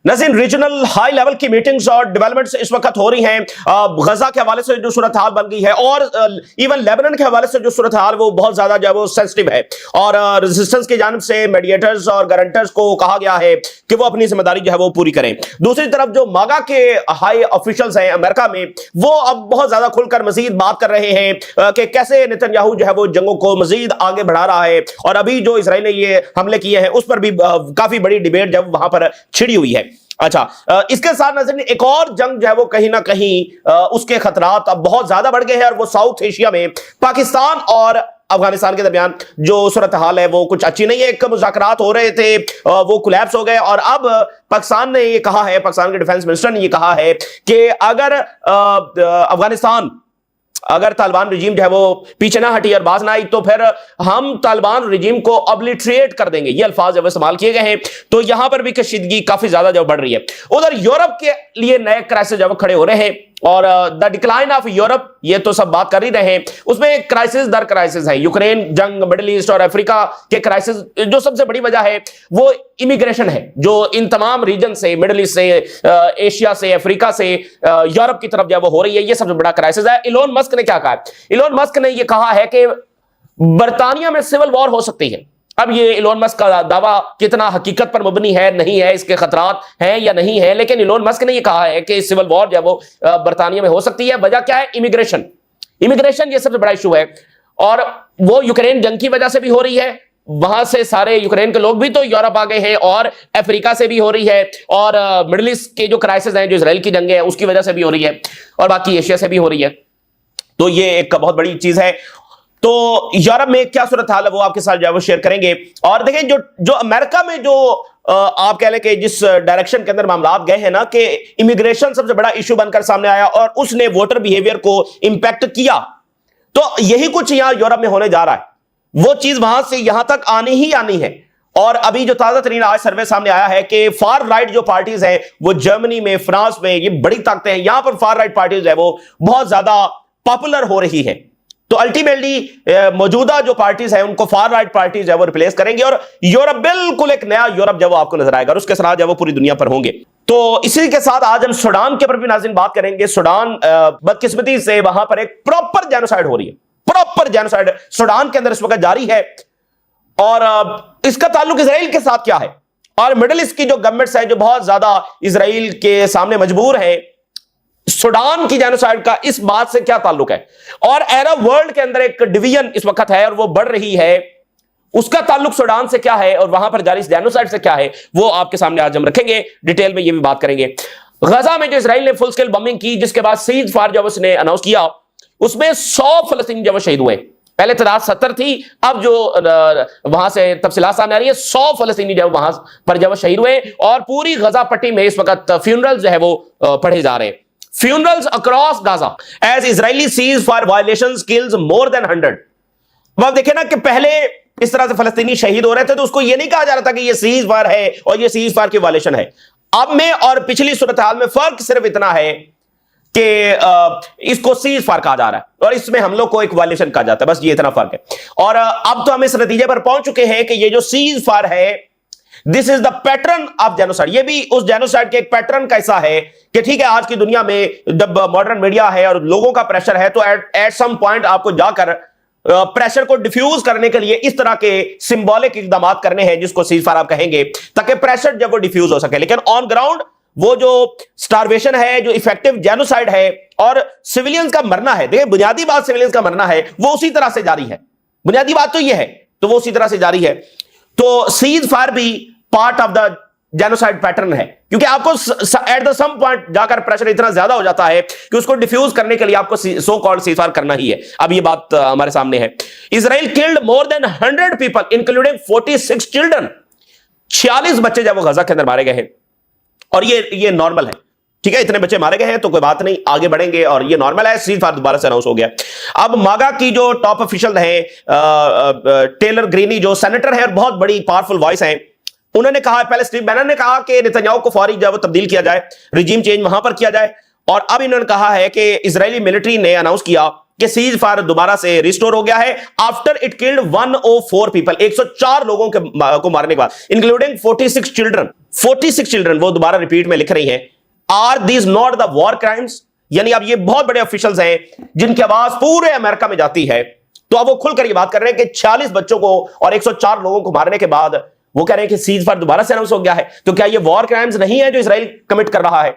नाज़रीन, regional high level की meetings और डेवलपमेंट्स इस वक्त हो रही हैं। गजा के हवाले से जो सूरत हाल बन गई है और इवन लेबनान के हवाले से जो सूरत हाल वो बहुत ज्यादा जो है वो सेंसिटिव है और रेजिस्टेंस की जानिब से मीडिएटर्स और गारंटर्स को कहा गया है कि वो अपनी जिम्मेदारी जो है वो पूरी करें। दूसरी तरफ जो मागा के हाई ऑफिशियल्स हैं अमेरिका में, वो अब बहुत ज्यादा खुलकर मजीद बात कर रहे हैं कि कैसे नेतन्याहू जो है वो जंगों को मजीद आगे बढ़ा रहा है और अभी जो इजराइल ने ये हमले किए हैं उस पर भी काफी बड़ी डिबेट जब वहां पर छिड़ी हुई है। अच्छा, इसके साथ नजर एक और जंग जो है वो कहीं ना कहीं उसके खतरात अब बहुत ज्यादा बढ़ गए हैं और वो साउथ एशिया में पाकिस्तान और अफगानिस्तान के दरमियान जो सूरत हाल है वो कुछ अच्छी नहीं है। एक मुज़ाकरात हो रहे थे, वो कोलैप्स हो गए और अब पाकिस्तान ने ये कहा है, पाकिस्तान के डिफेंस मिनिस्टर ने ये कहा है कि अगर अफगानिस्तान अगर तालिबान रिजीम जो है वो पीछे ना हटी और बाज ना आई तो फिर हम तालिबान रिजीम को ऑब्लिटरेट कर देंगे, ये अल्फाज जब इस्तेमाल किए गए हैं। तो यहां पर भी कशीदगी काफी ज्यादा जब बढ़ रही है। उधर यूरोप के लिए नए क्राइसिस जब खड़े हो रहे हैं और द डिक्लाइन ऑफ यूरोप, ये तो सब बात कर ही रहे हैं, उसमें क्राइसिस दर क्राइसिस है। यूक्रेन जंग, मिडिल ईस्ट और अफ्रीका के क्राइसिस, जो सबसे बड़ी वजह है वो इमिग्रेशन है, जो इन तमाम रीजन से, मिडिल ईस्ट से, एशिया से, अफ्रीका से यूरोप की तरफ जो वो हो रही है, ये सबसे बड़ा क्राइसिस है। इलोन मस्क ने क्या कहा है? इलोन मस्क ने यह कहा है कि बर्तानिया में सिविल वॉर हो सकती है। अब ये इलोन मस्क का दावा कितना हकीकत पर मुबनी है, नहीं है, इसके खतरात हैं या नहीं है, लेकिन इलोन मस्क ने ये कहा है कि सिविल वॉर जो है वो बर्तानिया में हो सकती है। वजह क्या है? इमिग्रेशन। इमिग्रेशन ये सबसे बड़ा इशू है और वो यूक्रेन जंग की वजह से भी हो रही है। वहां से सारे यूक्रेन के लोग भी तो यूरोप आ गए हैं और अफ्रीका से भी हो रही है और मिडिल ईस्ट के जो क्राइसिस हैं, जो इजराइल की जंग है उसकी वजह से भी हो रही है और बाकी एशिया से भी हो रही है। तो ये एक बहुत बड़ी चीज है। तो यूरोप में क्या सूरत हाल है वो आपके साथ जो है वो शेयर करेंगे। और देखें जो अमेरिका में जो आप कह लें कि जिस डायरेक्शन के अंदर मामला गए हैं ना, कि इमिग्रेशन सबसे बड़ा इशू बनकर सामने आया और उसने वोटर बिहेवियर को इंपैक्ट किया, तो यही कुछ यहां यूरोप में होने जा रहा है। वो चीज वहां से यहां तक आनी ही आनी है। और अभी जो ताजा तरीन आज सर्वे सामने आया है कि फार राइट जो पार्टीज हैं वो जर्मनी में, फ्रांस में, ये बड़ी ताकतें हैं, यहां पर फार राइट पार्टीज है वो बहुत ज्यादा पॉपुलर हो रही है। तो अल्टीमेटली मौजूदा जो पार्टीज हैं उनको फार राइट पार्टीज है वो रिप्लेस करेंगे और यूरोप बिल्कुल एक नया यूरोप जब आपको नजर आएगा और उसके साथ जब वो पूरी दुनिया पर होंगे। तो इसी के साथ आज हम सूडान के ऊपर भी नाज़रीन बात करेंगे। सूडान बदकिस्मती से वहां पर एक प्रॉपर जेनोसाइड हो रही है, प्रॉपर जेनोसाइड सूडान के अंदर इस वक्त जारी है और इसका ताल्लुक इजराइल के साथ क्या है और मिडिल ईस्ट की जो गवर्नमेंट्स है जो बहुत ज्यादा इजराइल के सामने मजबूर है, सूडान की जेनोसाइड का इस बात से क्या ताल्लुक है। और अरब वर्ल्ड के अंदर एक डिवीजन इस वक्त है और वो बढ़ रही है, उसका ताल्लुक सूडान से क्या है और वहां पर जारी जेनोसाइड से क्या है, वो आपके सामने आज हम रखेंगे, डिटेल में ये भी बात करेंगे। गजा में जो इजराइल ने फुल स्केल बमिंग की, जिसके बाद सीज फायर जब उसने अनाउंस किया, उसमें 100 फलस्तीनी जब शहीद हुए। पहले तादाद 70 थी, अब जो वहां से तफसीलात सामने आ रही है 100 फलस्तीनी जब वहां पर जब शहीद हुए और पूरी गजा पट्टी में इस वक्त फ्यूनरल्स जो है वो पढ़े जा रहे हैं। Funerals across Gaza as Israeli ceasefire violations kills more than 100। अब आप देखें ना कि पहले इस तरह से फलस्तीनी शहीद हो रहे थे तो उसको ये नहीं कहा जा रहा था कि ये सीज फायर है और ये सीज फायर की वायलेशन है। अब में और पिछली सूरत हाल में फर्क सिर्फ इतना है कि इसको सीज फायर कहा जा रहा है और इसमें हम लोग को एक वायलेशन कहा जाता है, बस ये इतना फर्क है। और अब तो हम इस नतीजे पर पहुंच चुके हैं कि ये जो सीज फायर है, this is the pattern of genocide. ये भी उस जेनोसाइड के एक पैटर्न का हिस्सा है कि ठीक है, आज की दुनिया में जब मॉडर्न मीडिया है और लोगों का प्रेशर है तो एट सम पॉइंट आपको जाकर प्रेशर को डिफ्यूज करने के लिए इस तरह के सिंबॉलिक इकदाम करने हैं जिसको सीजफायर आप कहेंगे, ताकि प्रेशर जब वो डिफ्यूज हो सके। लेकिन ऑन ग्राउंड वो जो स्टारवेशन है, जो इफेक्टिव जेनोसाइड है और सिविलियंस का मरना है, देखिए बुनियादी बात सिविलियंस का मरना है वो उसी तरह से जारी है। बुनियादी बात तो ये है, तो वो उसी तरह से जारी है। तो सीज फायर भी part of the genocide pattern है, क्योंकि आपको एट द सम पॉइंट जाकर प्रेशर इतना ज्यादा हो जाता है कि उसको डिफ्यूज करने के लिए आपको सो कॉल्ड सीज फायर करना ही है। अब ये बात हमारे सामने है। Israel killed more than 100 people including 46 children. 46 बच्चे जब वो गजा के अंदर मारे गए हैं और ये नॉर्मल है, ठीक है, इतने बच्चे मारे गए हैं तो कोई बात नहीं, आगे बढ़ेंगे और ये नॉर्मल है। सीज फायर दोबारा से अनाउंस हो गया। अब मागा की जो टॉप ऑफिशियल है टेलर ग्रीनी, जो सेनेटर है और बहुत बड़ी पावरफुल वॉइस है, उन्होंने कहा, पहले स्टीव बैनन ने कहा कि नेतन्याहू को फौरी जब तब्दील किया जाए, रिजीम चेंज वहां पर किया जाए। और अब इन्होंने कहा है कि इजरायली मिलिट्री ने अनाउंस किया कि सीज फायर दोबारा से रिस्टोर हो गया है आफ्टर इट किल्ड 104 पीपल, 104 लोगों को मारने के बाद, इंक्लूडिंग 46 चिल्ड्रन। 46 चिल्ड्रन, वो दोबारा रिपीट में लिख रही हैं, are these not the war crimes? यानी अब ये बहुत बड़े ऑफिशियल्स हैं जिनकी आवाज पूरे अमेरिका में जाती है, तो अब वो खुलकर ये बात कर रहे हैं कि 46 बच्चों को और 104 लोगों को मारने के बाद वो कह रहे हैं कि सीज फायर दोबारा से अनाउंस हो गया है। तो क्या ये वॉर क्राइम्स नहीं है जो इजराइल कमिट कर रहा है?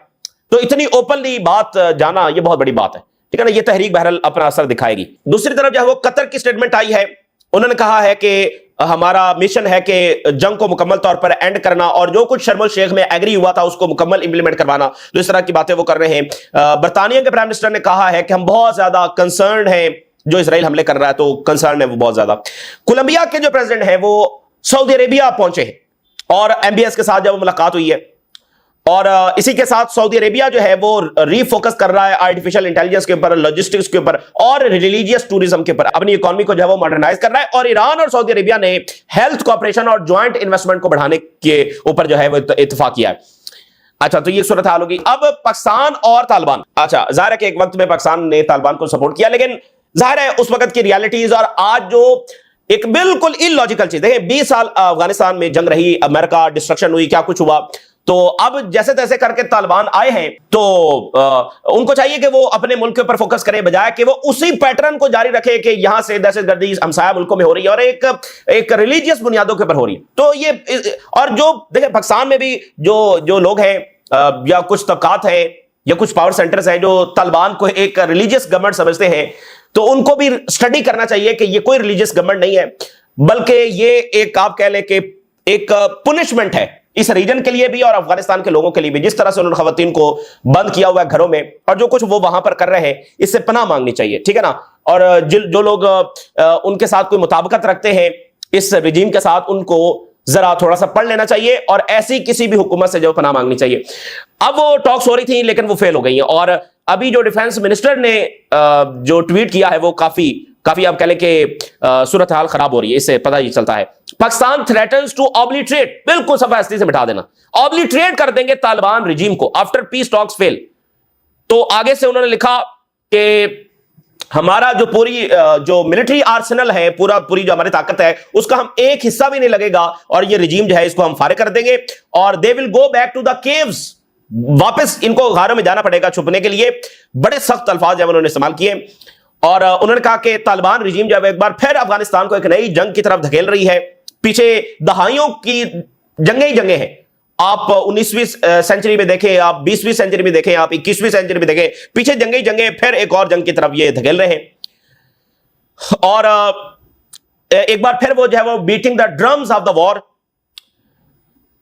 तो इतनी ओपनली बात जाना ये बहुत बड़ी बात है, ठीक है ना। ये तहरीक बहरहाल अपना असर दिखाएगी। दूसरी तरफ जो है वो कतर की स्टेटमेंट आई है, उन्होंने कहा है कि हमारा मिशन है कि जंग को मुकम्मल तौर पर एंड करना और जो कुछ शर्म शेख में एग्री हुआ था उसको मुकम्मल इंप्लीमेंट करवाना। तो इस तरह की बातें वो कर रहे हैं। बरतानिया के प्राइम मिनिस्टर ने कहा है कि हम बहुत ज्यादा कंसर्न हैं जो इजराइल हमले कर रहा है, तो कंसर्न है वो बहुत ज्यादा। कोलंबिया के जो प्रेसिडेंट है वो सऊदी अरेबिया पहुंचे हैं और एमबीएस के साथ जब मुलाकात हुई है, और इसी के साथ सऊदी अरेबिया जो है वो रीफोकस कर रहा है आर्टिफिशियल इंटेलिजेंस के ऊपर, लॉजिस्टिक्स के ऊपर और रिलीजियस टूरिज्म के ऊपर, अपनी इकोनॉमी को जो है वो मॉडर्नाइज कर रहा है। और ईरान और सऊदी अरेबिया ने हेल्थ कोऑपरेशन और ज्वाइंट इन्वेस्टमेंट को बढ़ाने के ऊपर जो है वो इत्तेफाक किया है। अच्छा, तो ये सूरत हाल होगी। अब पाकिस्तान और तालिबान, अच्छा जाहिर है कि एक वक्त में पाकिस्तान ने तालिबान को सपोर्ट किया, लेकिन जाहिर है उस वक्त की रियलिटीज और आज जो एक बिल्कुल इलॉजिकल चीज, देखिए 20 साल अफगानिस्तान में जंग रही, अमेरिका डिस्ट्रक्शन हुई, क्या कुछ हुआ, तो अब जैसे तैसे करके तालिबान आए हैं, तो उनको चाहिए कि वो अपने मुल्क के ऊपर फोकस करें बजाय कि वो उसी पैटर्न को जारी रखे कि यहां से दहशतगर्दी हमसाया मुल्कों में हो रही है और एक रिलीजियस बुनियादों के ऊपर हो रही है। तो ये, और जो देखिए पाकिस्तान में भी जो लोग हैं या कुछ तबकात है या कुछ पावर सेंटर्स हैं जो तालिबान को एक रिलीजियस गवर्नमेंट समझते हैं, तो उनको भी स्टडी करना चाहिए कि ये कोई रिलीजियस गवर्नमेंट नहीं है, बल्कि ये एक आप कह लें कि एक पुनिशमेंट है इस रीजन के लिए भी और अफगानिस्तान के लोगों के लिए भी। जिस तरह से उन्होंने खवातीन को बंद किया हुआ है घरों में और जो कुछ वो वहां पर कर रहे हैं, इससे पनाह मांगनी चाहिए, ठीक है ना। और जो लोग उनके साथ कोई मुताबिकत रखते हैं इस रिजीम के साथ, उनको जरा थोड़ा सा पढ़ लेना चाहिए और ऐसी किसी भी हुकूमत से जो पनाह मांगनी चाहिए। अब वो टॉक्स हो रही थी लेकिन वो फेल हो गई हैं, और अभी जो डिफेंस मिनिस्टर ने जो ट्वीट किया है वो काफी आप कह लें कि सूरत हाल खराब हो रही है, इससे पता ही चलता है। पाकिस्तान थ्रेटन्स टू ऑब्लिटरेट, बिल्कुल सफास्ती से मिटा देना, ऑब्लिटरेट कर देंगे तालिबान रिजीम को आफ्टर पीस टॉक्स फेल। तो आगे से उन्होंने लिखा कि हमारा जो मिलिट्री आर्सेनल है, पूरी जो हमारी ताकत है, उसका हम एक हिस्सा भी नहीं लगेगा और ये रिजीम जो है इसको हम फारिग कर देंगे और they will go back to the caves, वापस इनको गारों में जाना पड़ेगा छुपने के लिए। बड़े सख्त अल्फाज जब उन्होंने इस्तेमाल किए और उन्होंने कहा कि तालिबान रिजीम जब एक बार फिर अफगानिस्तान को एक नई जंग की तरफ धकेल रही है, पीछे दहाइयों की जंगें ही जंगें हैं। आप 19वीं सेंचुरी में देखें, आप 20वीं सेंचुरी में देखें, आप 21वीं सेंचुरी में देखें, पीछे जंगें ही जंगें, फिर एक और जंग की तरफ ये धकेल रहे हैं। और एक बार फिर वो जो है वो beating the drums of the war.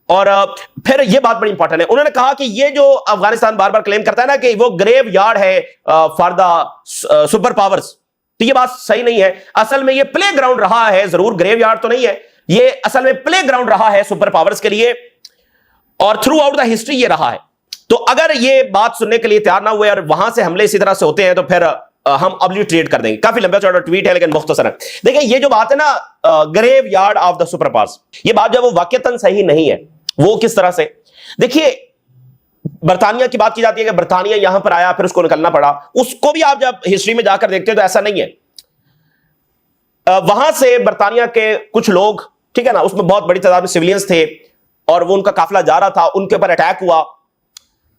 और फिर ये बात बड़ी इंपॉर्टेंट है, उन्होंने कहा कि ये जो अफगानिस्तान बार बार क्लेम करता है ना कि वो ग्रेव यार्ड है फॉर द सुपर पावर्स, तो ये बात सही नहीं है। असल में ये प्ले ग्राउंड रहा है, जरूर ग्रेव यार्ड तो नहीं है, ये असल में प्ले ग्राउंड रहा है सुपर पावर्स के लिए और थ्रू आउट द हिस्ट्री ये रहा है। तो अगर ये बात सुनने के लिए तैयार ना हुए और वहां से हमले इसी तरह से होते हैं तो फिर हम ऑब्लिटरेट कर देंगे। काफी लंबा चौड़ा ट्वीट है लेकिन मुख्तसर है। देखिए ये जो बात है ना graveyard of the super powers, ये बात जो वो वाकईतन सही नहीं है। वो किस तरह से, देखिए बरतानिया की बात की जाती है कि बरतानिया यहां पर आया फिर उसको निकलना पड़ा, उसको भी आप जब हिस्ट्री में जाकर देखते हो तो ऐसा नहीं है। वहां से बरतानिया के कुछ लोग, ठीक है ना, उसमें बहुत बड़ी तादाद में सिविलियंस थे और वो उनका काफिला जा रहा था, उनके ऊपर अटैक हुआ,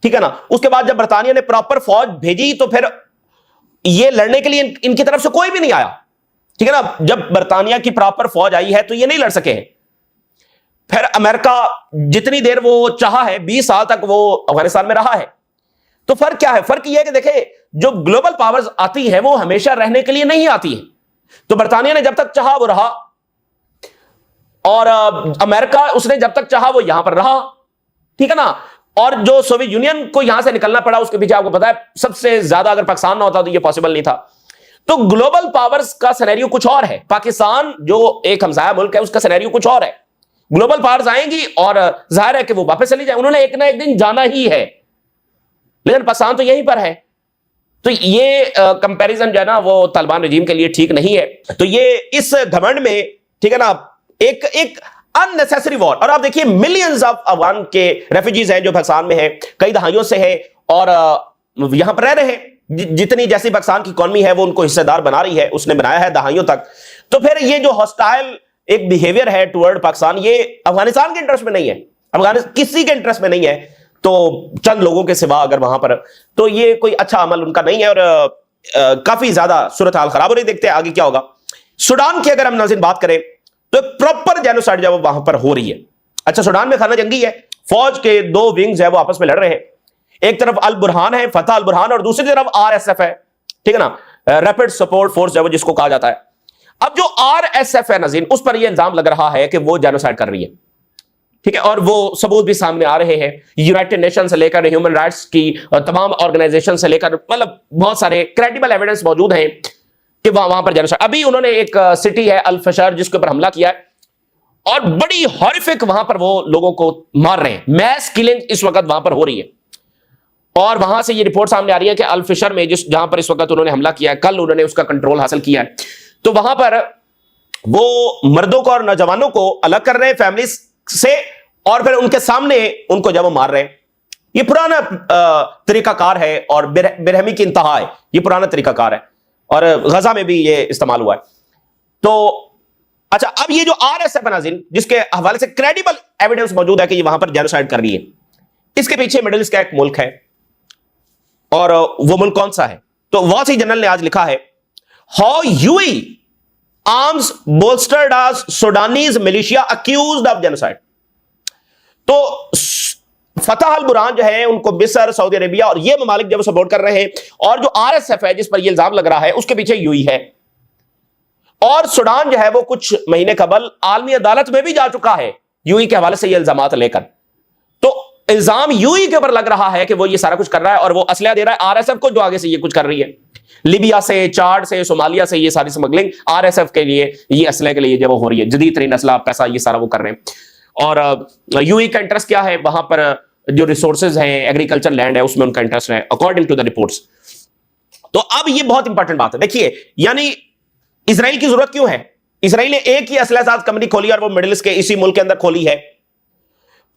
ठीक है ना। उसके बाद जब बरतानिया ने प्रॉपर फौज भेजी तो फिर ये लड़ने के लिए इनकी तरफ से कोई भी नहीं आया, ठीक है ना। जब बरतानिया की प्रॉपर फौज आई है तो ये नहीं लड़ सके हैं। फिर अमेरिका जितनी देर वो चाहा है, 20 साल तक वो अफगानिस्तान में रहा है। तो फर्क क्या है? फर्क यह है कि देखे जो ग्लोबल पावर्स आती है वो हमेशा रहने के लिए नहीं आती है। तो बरतानिया ने जब तक चाहा वो रहा और अमेरिका उसने जब तक चाहा वो यहां पर रहा, ठीक है ना। और जो सोवियत यूनियन को यहां से निकलना पड़ा उसके पीछे आपको पता है सबसे ज्यादा अगर पाकिस्तान ना होता तो ये पॉसिबल नहीं था। तो ग्लोबल पावर्स का सिनेरियो कुछ और है, पाकिस्तान जो एक हमसाया मुल्क है उसका सिनेरियो कुछ और है। ग्लोबल पावर्स आएंगी और जाहिर है कि वो वापस चली जाए, उन्होंने एक ना एक दिन जाना ही है, लेकिन पाकिस्तान तो यहीं पर है। तो ये कंपैरिजन जो है ना वो तालिबान रिजीम के लिए ठीक नहीं है। तो ये इस घमंड में, ठीक है ना, एक अननेसेसरी वॉर। और आप देखिए मिलियंस ऑफ अफगान के रेफ्यूजीज हैं जो पाकिस्तान में हैं, कई दहाइयों से हैं और यहां पर रह रहे हैं जितनी जैसी पाकिस्तान की इकॉनमी है वो उनको हिस्सेदार बना रही है, उसने बनाया है दहाइयों तक। तो फिर ये जो हॉस्टाइल एक बिहेवियर है टुवर्ड पाकिस्तान, ये अफगानिस्तान के इंटरेस्ट में नहीं है, अफगानिस्तान किसी के इंटरेस्ट में नहीं है, तो चंद लोगों के सिवा अगर वहां पर, तो ये कोई अच्छा अमल उनका नहीं है और काफी ज्यादा सूरत हाल खराब हो रही। देखते हैं आगे क्या होगा। सूडान की अगर हम नाज़रीन बात करें तो प्रॉपर जेनोसाइड जब वहां पर हो रही है। अच्छा, सूडान में खाना जंगी है, फौज के दो विंग्स है वो आपस में लड़ रहे हैं, एक तरफ अल बुरहान है, फतह अल बुरहान, और दूसरी तरफ आरएसएफ है, ठीक है ना, रैपिड सपोर्ट फोर्स है वो जिसको कहा जाता है। अब जो आरएसएफ है नाज़रीन, उस पर यह इल्जाम लग रहा है कि वो जेनोसाइड कर रही है, ठीक है, और वो सबूत भी सामने आ रहे हैं, यूनाइटेड नेशन से लेकर ह्यूमन राइट्स की तमाम ऑर्गेनाइजेशन से लेकर, मतलब बहुत सारे क्रेडिबल एविडेंस मौजूद हैं कि वहां पर जेनोसाइड। अभी उन्होंने एक सिटी है अल फशर जिसके ऊपर हमला किया है और बड़ी हॉरिफिक वहां पर वो लोगों को मार रहे हैं, मैस किलिंग इस वक्त वहां पर हो रही है। और वहां से ये रिपोर्ट सामने आ रही है कि अल फशर में जहां पर इस वक्त उन्होंने हमला किया है, कल उन्होंने उसका कंट्रोल हासिल किया है, तो वहां पर वो मर्दों को और नौजवानों को अलग कर रहे हैं फैमिली से, और फिर उनके सामने उनको जब वो मार रहे हैं। ये पुराना तरीकाकार है और बेरहमी की इंतहा है, ये पुराना तरीकाकार है और गजा में भी ये इस्तेमाल हुआ है। तो अच्छा, अब ये जो आरएसएफ नाज़रीन जिसके हवाले से क्रेडिबल एविडेंस मौजूद है कि ये वहां पर जेनोसाइड कर रही है, इसके पीछे मिडिल ईस्ट का एक मुल्क है, और वो मुल्क कौन सा है? तो वॉल स्ट्रीट जर्नल ने आज लिखा है, how UAE arms bolstered as Sudanese militia accused of genocide. तो फतह अल बुरहान जो है उनको मिस्र, सऊदी अरेबिया और ये ममालिक जब सपोर्ट कर रहे हैं, और जो आरएसएफ है जिस पर ये इल्जाम लग रहा है उसके पीछे यूएई है। और सूडान जो है वो कुछ महीने कबल आलमी अदालत में भी जा चुका है यूएई के हवाले से ये इल्जामात लेकर। तो इल्जाम यूएई के ऊपर लग रहा है कि वो ये सारा कुछ कर रहा है और वो असला दे रहा है आरएसएफ को, जो आगे से ये कुछ कर रही है। लीबिया से, चाड से, सोमालिया से ये सारी स्मगलिंग आरएसएफ के लिए, ये असले के लिए जब हो रही है, जदीद तरीन असला, पैसा, ये सारा वो कर रहे हैं। और यूएई का इंटरेस्ट क्या है? वहां पर जो रिसोर्सेज हैं, एग्रीकल्चर लैंड है, उसमें उनका इंटरेस्ट है अकॉर्डिंग टू द रिपोर्ट्स। तो अब ये बहुत इंपॉर्टेंट बात है, देखिए, यानी इजराइल की जरूरत क्यों है? इजराइल ने एक ही असलासाज कंपनी खोली और वो मिडिल ईस्ट के इसी मुल्क के अंदर खोली है।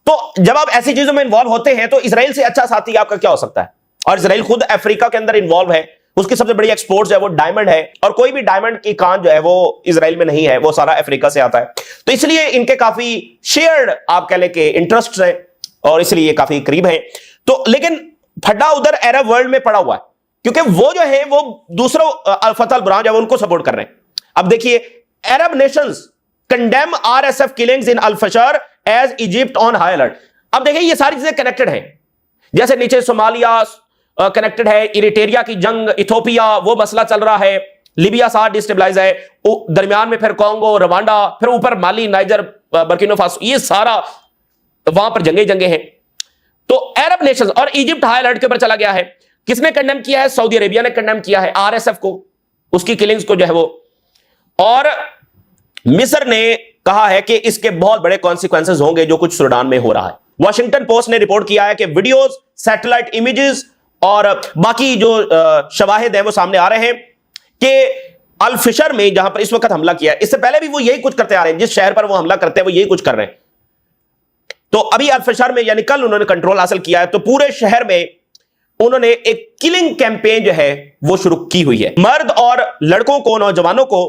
तो जब आप ऐसी चीजों में इन्वॉल्व होते हैं तो इजराइल से अच्छा साथी आपका क्या हो सकता है? और इजराइल खुद अफ्रीका के अंदर इन्वॉल्व है, उसकी सबसे बड़ी एक्सपोर्ट्स है वो डायमंड है, और कोई भी डायमंड की कान जो है वो इजराइल में नहीं है, वो सारा अफ्रीका से आता है। तो इसलिए इनके काफी शेयर्ड आप कह लें कि इंटरेस्ट है और इसलिए काफी करीब है। तो लेकिन फड्डा उधर अरब वर्ल्ड में पड़ा हुआ है, क्योंकि वो जो है वो दूसरों फतह अल बुरहान जो है उनको सपोर्ट कर रहे हैं। अब देखिए, Arab nations condemn RSF killings in al Fasher as Egypt on high alert. अब देखिए, ये सारी चीजें कनेक्टेड हैं, जैसे नीचे सोमालिया कनेक्टेड है, इरिटेरिया की जंग, इथोपिया वो मसला चल रहा है, लीबिया साथ डिस्टेबलाइज है, दरमियान में फिर कॉन्गो, रवांडा, फिर ऊपर माली, नाइजर, बर्किनो फासो, ये सारा वहां पर जंगे हैं। तो अरब नेशंस और इजिप्ट हाई अलर्ट के ऊपर चला गया है। किसने कंडेम किया है? सऊदी अरेबिया ने कंडेम किया है आरएसएफ को, उसकी किलिंग्स को जो है वो। और मिस्र ने कहा है कि इसके बहुत बड़े कॉन्सिक्वेंसेस होंगे जो कुछ सूडान में हो रहा है। वॉशिंगटन पोस्ट ने रिपोर्ट किया है कि वीडियोस, सैटेलाइट इमेजेस और बाकी जो शवाहिद हैं वो सामने आ रहे हैं कि अल फशर में जहां पर इस वक्त हमला किया है, इससे पहले भी वो यही कुछ करते आ रहे हैं, जिस शहर पर वो हमला करते हैं वो यही कुछ कर रहे हैं। तो अभी अल फशर में यानी कल उन्होंने कंट्रोल हासिल किया है, तो पूरे शहर में उन्होंने एक किलिंग कैंपेन जो है वो शुरू की हुई है। मर्द और लड़कों को, नौजवानों को,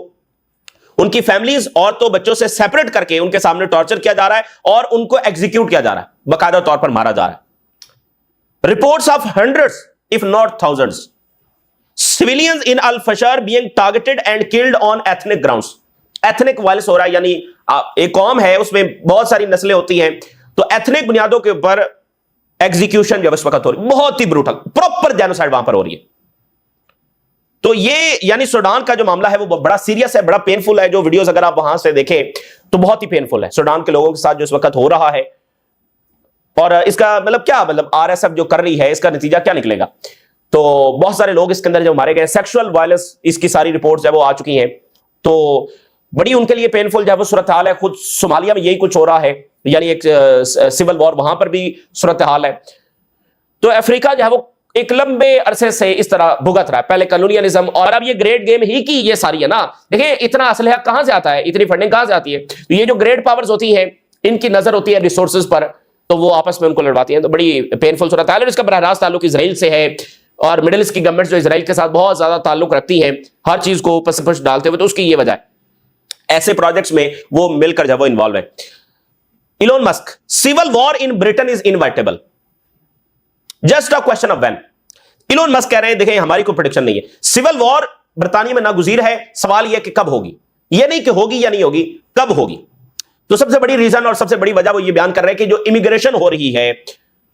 उनकी फैमिलीज, औरतों, बच्चों से सेपरेट करके उनके सामने टॉर्चर किया जा रहा है और उनको एग्जीक्यूट किया जा रहा है, बाकायदा तौर पर मारा जा रहा है। Reports of hundreds if not thousands civilians in al Fasher being targeted and killed on ethnic grounds. Ethnic violence हो रहा है, यानी एक कौम है उसमें बहुत सारी नस्लें होती हैं, तो एथनिक बुनियादों के ऊपर एग्जीक्यूशन जब इस वक्त हो रही है, बहुत ही ब्रूटल, प्रॉपर जेनोसाइड वहां पर हो रही है। तो ये यानी सूडान का जो मामला है वो बड़ा सीरियस है, बड़ा पेनफुल है। जो वीडियोस अगर आप वहां से देखें तो बहुत ही पेनफुल है सूडान के लोगों के साथ जो इस वक्त हो रहा है। और इसका मतलब क्या, मतलब आरएसएफ जो कर रही है इसका नतीजा क्या निकलेगा? तो बहुत सारे लोग इसके अंदर जो मारे गए, सेक्सुअल वायलेंस, इसकी सारी रिपोर्ट्स है वो आ चुकी हैं। तो बड़ी उनके लिए पेनफुल जो है वो सूरत हाल है। खुद सोमालिया में यही कुछ हो रहा है, यानी एक सिविल वॉर वहां पर भी सूरत हाल है। तो अफ्रीका जो है वो एक लंबे अरसे से इस तरह भुगत रहा है, पहले कॉलोनियलिज्म और अब ये ग्रेट गेम ही की ये सारी है ना। देखिए, इतना असलहा कहां से आता है, इतनी फंडिंग कहां से आती है? तो ये जो ग्रेट पावर्स होती हैं इनकी नजर होती है रिसोर्सेज पर, तो वो आपस में उनको लड़वाती हैं। तो बड़ी पेनफुल सूरत हाल है। इसका बराह रास्त ताल्लुक इजराइल से है, और मिडिल ईस्ट की गवर्नमेंट जो इजराइल के साथ बहुत ज्यादा ताल्लुक रखती है, हर चीज को ऊपर डालते हुए, तो उसकी ये वजह है ऐसे प्रोजेक्ट्स में वो मिलकर जब वो इन्वॉल्व है। Elon Musk, civil war in Britain is inevitable, just a question of when. Elon Musk कह रहे हैं, देखें हमारी कोई प्रेडिक्शन नहीं है, सिविल वॉर ब्रिटानिया में नागुजीर है, सवाल यह कि कब होगी, यह नहीं कि होगी या नहीं होगी, कब होगी। तो सबसे बड़ी रीजन और सबसे बड़ी वजह वो ये बयान कर रहे हैं कि जो इमिग्रेशन हो रही है,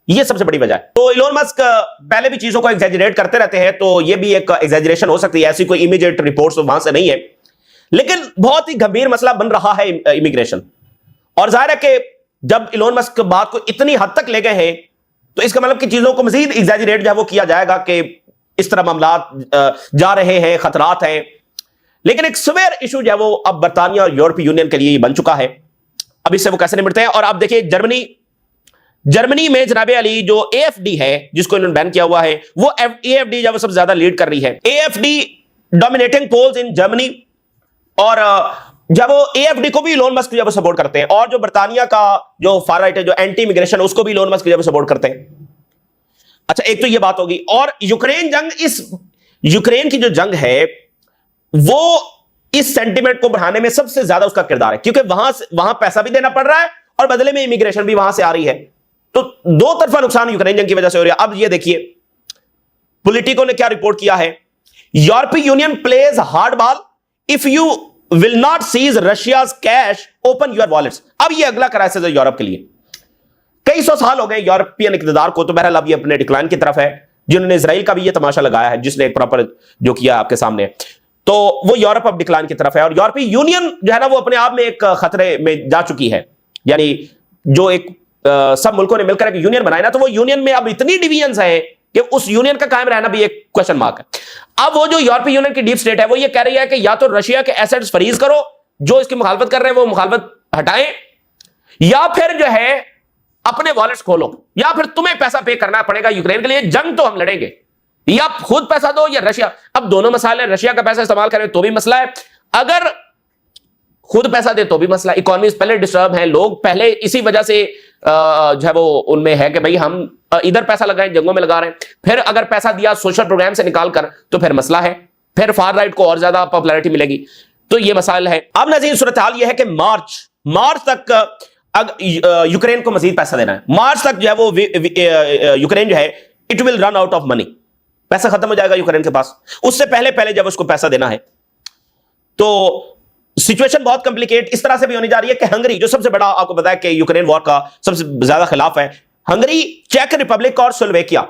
ये सबसे बड़ी वजह है। तो इलोन मस्क पहले भी चीजों को एग्जैजरेट करते रहते हैं, तो ये भी एक एग्जैजरेशन हो सकती है, ऐसी कोई इमीडिएट रिपोर्ट्स वहां से नहीं है, लेकिन बहुत ही गंभीर मसला बन रहा है इमिग्रेशन। और जाहिर है कि जब इलोन मस्क बात को इतनी हद तक ले गए हैं, तो इसका मतलब कि चीजों को मजीद एग्जैजरेट जो है वो किया जाएगा कि इस तरह मामला जा रहे हैं, खतरात हैं। लेकिन एक सवेयर इशू जो है वो अब बरतानिया और यूरोपीय यूनियन के लिए बन चुका है। अब इससे वो कैसे निपटते हैं। और आप देखिए जर्मनी में जनाबे अली जो AfD है, जिसको इन्होंने बैन किया हुआ है, वो AfD जब सबसे ज्यादा लीड कर रही है। AfD dominating polls in Germany, और जब वो AfD को भी इलोन मस्क जब सपोर्ट करते हैं, और जो बरतानिया का जो फार राइट है, जो एंटी इमिग्रेशन, उसको भी इलोन मस्क जब सपोर्ट करते हैं। अच्छा, एक तो ये बात होगी। और यूक्रेन की जो जंग है, वो इस सेंटिमेंट को बढ़ाने में सबसे ज्यादा उसका किरदार है, क्योंकि वहां पैसा भी देना पड़ रहा है और बदले में इमिग्रेशन भी वहां से आ रही है। तो दो तरफा नुकसान यूक्रेन जंग की वजह से हो रहा है। अब ये देखिए पॉलिटिको ने क्या रिपोर्ट किया है, यूरोपीय union plays hard ball if you will not seize Russia's cash open your wallets. अब ये अगला क्राइसिस है यूरोप के लिए। कई सौ साल हो गए यूरोपियन इक़्तिदार को, तो बहरहाल अब ये अपने डिक्लाइन की तरफ है, जिन्होंने इजराइल का भी ये तमाशा लगाया है, जिसने एक प्रॉपर जो किया आपके सामने, तो वो यूरोप अब डिक्लाइन की तरफ है। और यूरोपीय यूनियन जो है ना, वो अपने आप में एक खतरे में जा चुकी है। यानी जो एक सब मुल्कों ने मिलकर एक यूनियन बनाया ना, तो वो यूनियन में अब इतनी डिवीजन्स है कि उस यूनियन का कायम रहना भी एक क्वेश्चन मार्क है। अब वो जो यूरोपीय यूनियन की डीप स्टेट है, वो ये कह रही है कि या तो रशिया के एसेट्स फ्रीज करो, जो इसकी मुखालफत कर रहे हैं वो मुखालफत हटाएं, या फिर जो है अपने वॉलेट्स खोलो, या फिर तुम्हें पैसा पे करना पड़ेगा यूक्रेन के लिए। जंग तो हम लड़ेंगे, या खुद पैसा दो या रशिया। अब दोनों मसाले, रशिया का पैसा इस्तेमाल करें तो भी मसला है, अगर खुद पैसा दे तो भी मसला। इकोनॉमीज पहले डिस्टर्ब है, लोग पहले इसी वजह से जो है वो उनमें है कि भाई हम इधर पैसा लगाएं, जंगों में लगा रहे हैं। फिर अगर पैसा दिया सोशल प्रोग्राम से निकाल कर, तो फिर मसला है, फिर फार राइट को और ज्यादा पॉपुलैरिटी मिलेगी। तो ये मसाइल है। अब नाज़रीन सूरत हाल यह है कि मार्च तक यूक्रेन को मजीद पैसा देना है। मार्च तक जो है वो यूक्रेन जो है it will run out of money, पैसा खत्म हो जाएगा यूक्रेन के पास। उससे पहले जब उसको पैसा देना है, तो सिचुएशन बहुत कॉम्प्लिकेट इस तरह से भी होने जा रही है कि हंगरी, जो सबसे बड़ा आपको पता है कि यूक्रेन वॉर का सबसे ज्यादा खिलाफ है, हंगरी, चेक रिपब्लिक और स्लोवेकिया,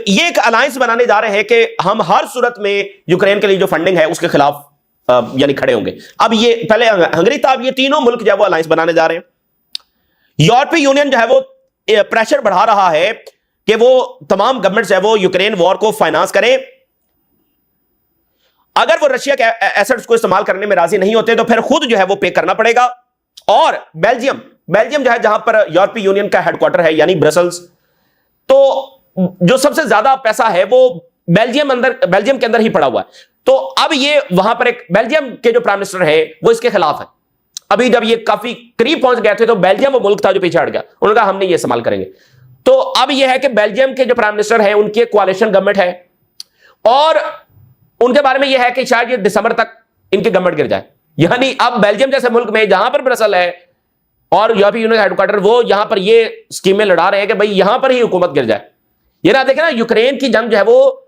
ये एक अलायंस बनाने जा रहे हैं कि हम हर सूरत में यूक्रेन के लिए जो फंडिंग है उसके खिलाफ यानी खड़े होंगे। अब ये पहले हंगरी था, अब ये तीनों मुल्क जो है वो अलायंस बनाने जा रहे हैं। यूरोपीय यूनियन जो है वो प्रेशर बढ़ा रहा है कि वो तमाम गवर्नमेंट जो है वो यूक्रेन वॉर को फाइनेंस करें। अगर वो रशिया के एसेट्स को इस्तेमाल करने में राजी नहीं होते, तो फिर खुद जो है वो पे करना पड़ेगा। और बेल्जियम जो है, जहां पर यूरोपीय यूनियन का हेडक्वार्टर है यानी ब्रसल्स, तो जो सबसे ज्यादा पैसा है वो बेल्जियम के अंदर ही पड़ा हुआ है। तो अब ये वहां पर एक बेल्जियम के जो प्राइम मिनिस्टर है वो इसके खिलाफ है। अभी जब ये काफी करीब पहुंच गए थे, तो बेल्जियम वो मुल्क था जो पीछे हट गया, उन्होंने कहा हम नहीं ये इस्तेमाल करेंगे। तो अब ये है कि बेल्जियम के जो प्राइम मिनिस्टर है उनकी एक कोalition गवर्नमेंट है, और उनके बारे में यह है कि शायद ये दिसंबर तक इनकी गवर्नमेंट गिर जाए। यानी अब बेल्जियम जैसे मुल्क में, जहां पर ब्रसल है और यूरोपीय यूनियन हेडक्वार्टर, वो यहां पर ये स्कीमें लड़ा रहे हैं कि भाई यहां पर ही हुकूमत गिर जाए। ये ना देखें ना, यूक्रेन की जंग जो है वो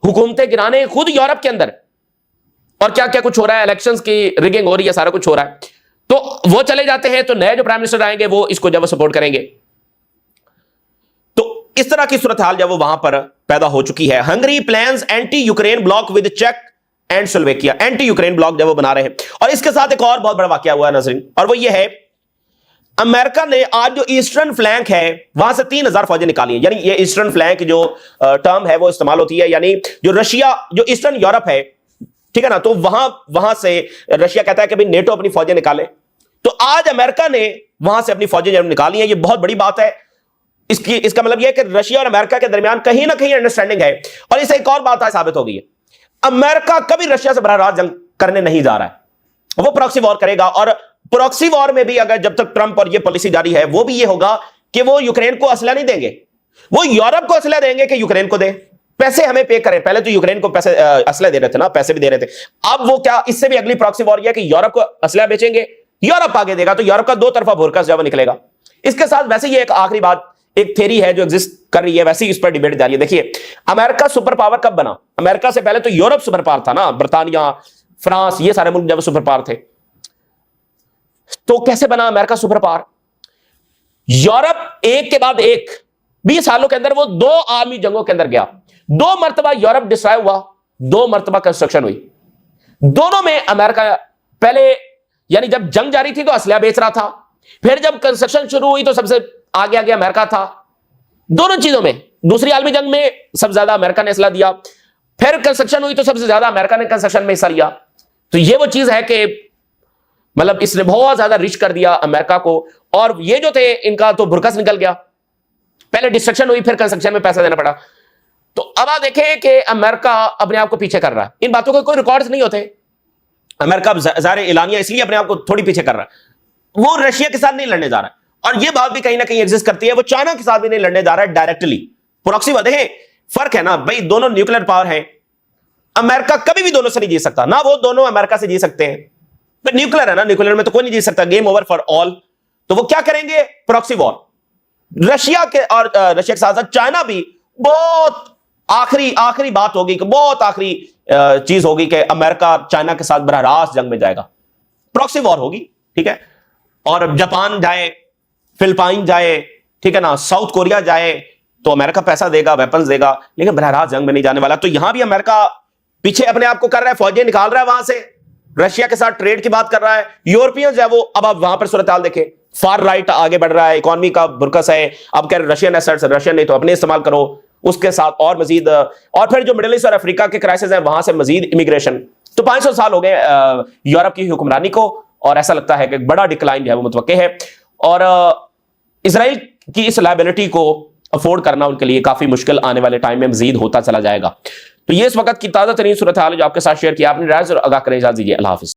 हुकूमतें गिराने खुद यूरोप के अंदर, और क्या क्या कुछ हो रहा है, इलेक्शंस की रिगिंग हो रही है, सारा कुछ हो रहा है। तो वो चले जाते हैं, तो नए जो प्राइम मिनिस्टर आएंगे वो इसको जब सपोर्ट करेंगे। तो इस तरह की सूरत हाल जब वो वहां पर पैदा हो चुकी है। Hungary plans anti Ukraine bloc with चेक and Slovakia, anti Ukraine bloc जब वो बना रहे हैं। और इसके साथ एक और बहुत बड़ा वाकया हुआ है नाज़रीन, और वो ये है, अमेरिका ने आज जो ईस्टर्न फ्लैंक है वहां से 3000 फौजें निकाली हैं। यानी ये ईस्टर्न फ्लैंक जो टर्म है वो इस्तेमाल होती है, यानी जो रशिया, जो ईस्टर्न यूरोप है, ठीक है ना, तो वहां से रशिया कहता है कि भाई नेटो अपनी फौजें निकाले। तो आज अमेरिका ने वहां से अपनी फौजें जब निकाली हैं, ये बहुत बड़ी बात है। इसका मतलब यह है कि रशिया और अमेरिका के दरमियान कहीं ना कहीं अंडरस्टैंडिंग है। और इससे एक और बात आज साबित हो गई है, अमेरिका कभी रशिया से बराह रास्त जंग करने नहीं जा रहा है, वो प्रॉक्सी वॉर करेगा। और प्रॉक्सी वॉर में भी अगर जब तक ट्रंप और ये पॉलिसी जारी है, वो भी ये होगा कि वो यूक्रेन को असला नहीं देंगे, वो यूरोप को असला देंगे कि यूक्रेन को दे, पैसे हमें पे करें। पहले तो यूक्रेन को पैसे असला दे रहे थे ना, पैसे भी दे रहे थे। अब वो क्या, इससे भी अगली प्रॉक्सी वॉर है कि यूरोप को असला बेचेंगे, यूरोप आगे देगा, तो यूरोप का दो तरफा भुरकस जब निकलेगा। इसके साथ वैसे ये एक आखिरी बात, एक थ्योरी है जो एग्जिस्ट कर रही है, वैसे ही इस पर डिबेट जारी है। देखिए, अमेरिका सुपर पावर कब बना? अमेरिका से पहले तो यूरोप सुपर पावर था ना, बर्तानिया, फ्रांस, ये सारे मुल्क जब सुपर पावर थे। तो कैसे बना अमेरिका सुपर पावर? यूरोप एक के बाद एक 20 सालों के अंदर वो 2 आर्मी जंगों के अंदर गया। 2 मरतबा यूरोप डिस्ट्रॉय हुआ, 2 मरतबा कंस्ट्रक्शन हुई। दोनों में अमेरिका पहले, यानी जब जंग जारी थी तो असलहा बेच रहा था, फिर जब कंस्ट्रक्शन शुरू हुई तो सबसे आगे आगे अमेरिका था। दोनों चीजों में, दूसरी आलमी जंग में सबसे ज्यादा अमेरिका ने असलहा दिया, फिर कंस्ट्रक्शन हुई तो सबसे ज्यादा अमेरिका ने कंस्ट्रक्शन में हिस्सा लिया। तो ये वो चीज है कि मतलब इसने बहुत ज्यादा रिच कर दिया अमेरिका को। और ये जो थे इनका तो भुरकस निकल गया, पहले डिस्ट्रक्शन हुई फिर कंस्ट्रक्शन में पैसा देना पड़ा। तो अब आप देखें कि अमेरिका अपने आप को पीछे कर रहा है, इन बातों के कोई रिकॉर्ड्स नहीं होते। अमेरिका ज़ाहिर एलानिया इसलिए अपने आप को थोड़ी पीछे कर रहा है, वो रशिया के साथ नहीं लड़ने जा रहा है। और ये बात भी कहीं ना कहीं एग्जिस्ट करती है, वो चाइना के साथ भी नहीं लड़ने जा रहा है डायरेक्टली, प्रॉक्सी वार। देखें फर्क है ना भाई, दोनों न्यूक्लियर पावर हैं, अमेरिका कभी भी दोनों से नहीं जीत सकता ना, वो दोनों अमेरिका से जीत सकते हैं। पर न्यूक्लियर है ना, न्यूक्लियर में तो कोई नहीं जीत सकता, गेम ओवर फॉर ऑल। तो वो क्या करेंगे? Proxy war. रशिया के और रशिया के साथ साथ चाइना भी बहुत आखिरी बात होगी कि बहुत आखिरी चीज होगी कि अमेरिका चाइना के साथ बराह रास्त जंग में जाएगा, प्रॉक्सी वॉर होगी, ठीक है। और जापान जाए, फिलिपाइन जाए, ठीक है ना, साउथ कोरिया जाए तो अमेरिका पैसा देगा, वेपन्स देगा, लेकिन बराह रास्त जंग में नहीं जाने वाला। तो यहां भी अमेरिका पीछे अपने आप को कर रहा है, फौजें निकाल रहा है वहां से, रशिया के साथ ट्रेड की बात कर रहा है। यूरोपियंस जो है वो, अब आप वहां पर सूरत हाल देखें, फार राइट आगे बढ़ रहा है, इकोनॉमी का भुरकस है, अब कह रहे रशियन एसेट्स, रशियन नहीं तो अपने इस्तेमाल करो, उसके साथ और मजीद, और फिर जो मिडिल ईस्ट और अफ्रीका के क्राइसिस है वहां से मजीद इमिग्रेशन। तो 500 साल हो गए यूरोप की हुक्मरानी को, और ऐसा लगता है कि बड़ा डिक्लाइन जो है वो मुतवक्के है। और इसराइल की इस लायबिलिटी को अफोर्ड करना उनके लिए काफी मुश्किल आने वाले टाइम में मजीद होता चला जाएगा। तो ये इस वक्त की ताजा तरीन सूरत हाल जो आपके साथ शेयर किया, आपने राय जरूर आगाह करें। इजाज़त दीजिए, अल्लाह हाफिज।